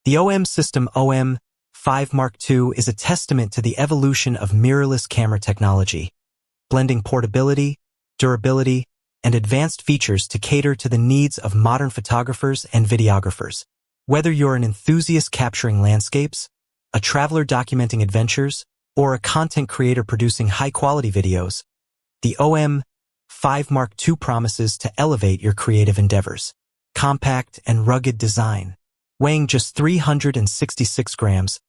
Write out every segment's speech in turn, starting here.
The OM system OM-5 Mark II is a testament to the evolution of mirrorless camera technology, blending portability, durability, and advanced features to cater to the needs of modern photographers and videographers. Whether you're an enthusiast capturing landscapes, a traveler documenting adventures, or a content creator producing high-quality videos, the OM-5 Mark II promises to elevate your creative endeavors. Compact and rugged design. Weighing just 366 grams,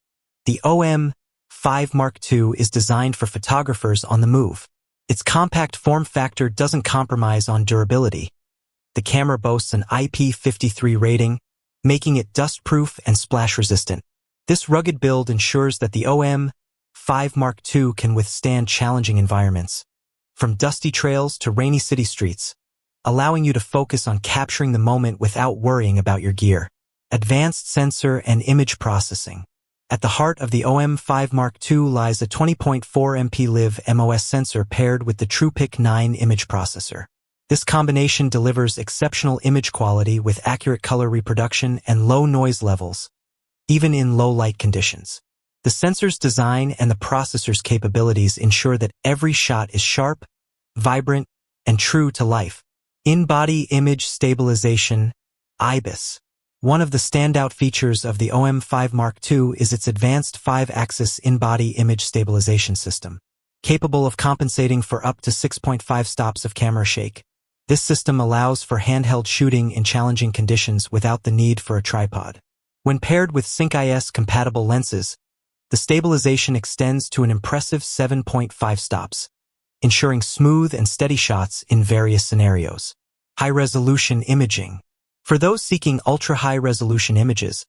the OM-5 Mark II is designed for photographers on the move. Its compact form factor doesn't compromise on durability. The camera boasts an IP53 rating, making it dust-proof and splash-resistant. This rugged build ensures that the OM-5 Mark II can withstand challenging environments, from dusty trails to rainy city streets, allowing you to focus on capturing the moment without worrying about your gear. Advanced sensor and image processing. At the heart of the OM-5 Mark II lies a 20.4 MP live MOS sensor paired with the TruePic 9 image processor. This combination delivers exceptional image quality with accurate color reproduction and low noise levels, even in low light conditions. The sensor's design and the processor's capabilities ensure that every shot is sharp, vibrant, and true to life. In-body image stabilization, IBIS. One of the standout features of the OM-5 Mark II is its advanced 5-axis in-body image stabilization system. Capable of compensating for up to 6.5 stops of camera shake, this system allows for handheld shooting in challenging conditions without the need for a tripod. When paired with Sync-IS-compatible lenses, the stabilization extends to an impressive 7.5 stops, ensuring smooth and steady shots in various scenarios. High-resolution imaging. For those seeking ultra-high-resolution images,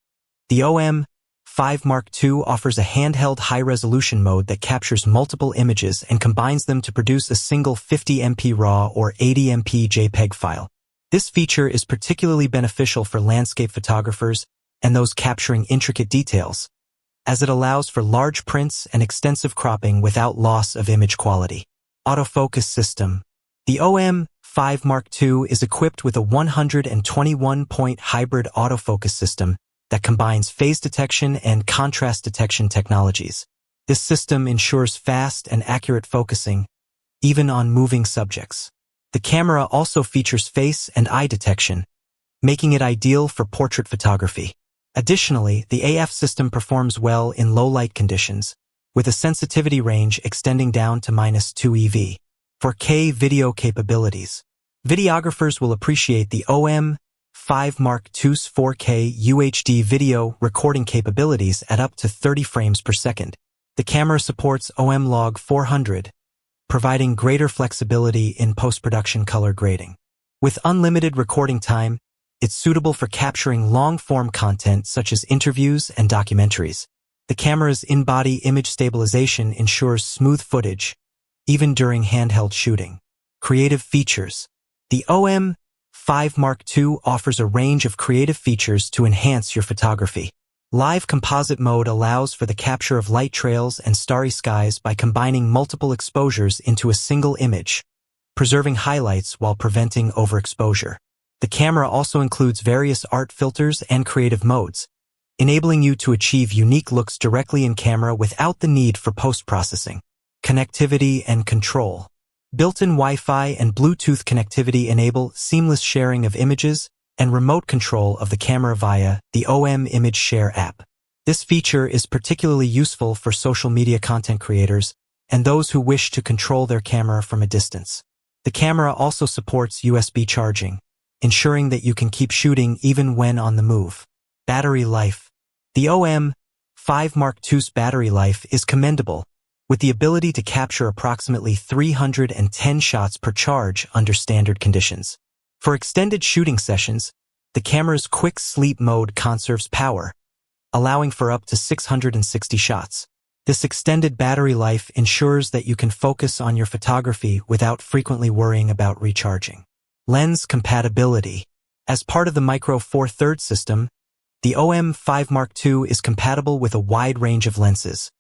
the OM-5 Mark II offers a handheld high-resolution mode that captures multiple images and combines them to produce a single 50 MP RAW or 80 MP JPEG file. This feature is particularly beneficial for landscape photographers and those capturing intricate details, as it allows for large prints and extensive cropping without loss of image quality. Autofocus system. The OM-5 Mark II is equipped with a 121-point hybrid autofocus system that combines phase detection and contrast detection technologies. This system ensures fast and accurate focusing, even on moving subjects. The camera also features face and eye detection, making it ideal for portrait photography. Additionally, the AF system performs well in low-light conditions, with a sensitivity range extending down to -2 EV. 4K video capabilities. Videographers will appreciate the OM-5 Mark II's 4K UHD video recording capabilities at up to 30 frames per second. The camera supports OM-Log 400, providing greater flexibility in post-production color grading. With unlimited recording time, it's suitable for capturing long-form content such as interviews and documentaries. The camera's in-body image stabilization ensures smooth footage, even during handheld shooting. Creative features. The OM-5 Mark II offers a range of creative features to enhance your photography. Live composite mode allows for the capture of light trails and starry skies by combining multiple exposures into a single image, preserving highlights while preventing overexposure. The camera also includes various art filters and creative modes, enabling you to achieve unique looks directly in camera without the need for post-processing. Connectivity and control. Built-in Wi-Fi and Bluetooth connectivity enable seamless sharing of images and remote control of the camera via the OM Image Share app. This feature is particularly useful for social media content creators and those who wish to control their camera from a distance. The camera also supports USB charging, ensuring that you can keep shooting even when on the move. Battery life. The OM-5 Mark II's battery life is commendable, with the ability to capture approximately 310 shots per charge under standard conditions. For extended shooting sessions, the camera's quick sleep mode conserves power, allowing for up to 660 shots. This extended battery life ensures that you can focus on your photography without frequently worrying about recharging. Lens compatibility. As part of the Micro Four Thirds system, the OM-5 Mark II is compatible with a wide range of lenses,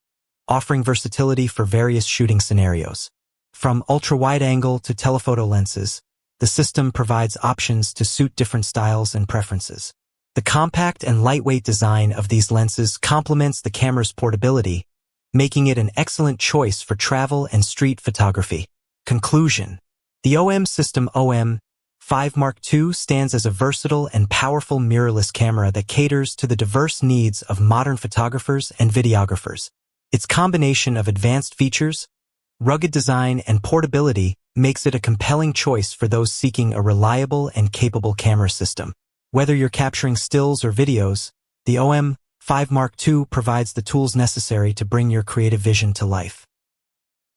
offering versatility for various shooting scenarios. From ultra-wide-angle to telephoto lenses, the system provides options to suit different styles and preferences. The compact and lightweight design of these lenses complements the camera's portability, making it an excellent choice for travel and street photography. Conclusion: the OM system OM-5 Mark II stands as a versatile and powerful mirrorless camera that caters to the diverse needs of modern photographers and videographers. Its combination of advanced features, rugged design, and portability makes it a compelling choice for those seeking a reliable and capable camera system. Whether you're capturing stills or videos, the OM-5 Mark II provides the tools necessary to bring your creative vision to life.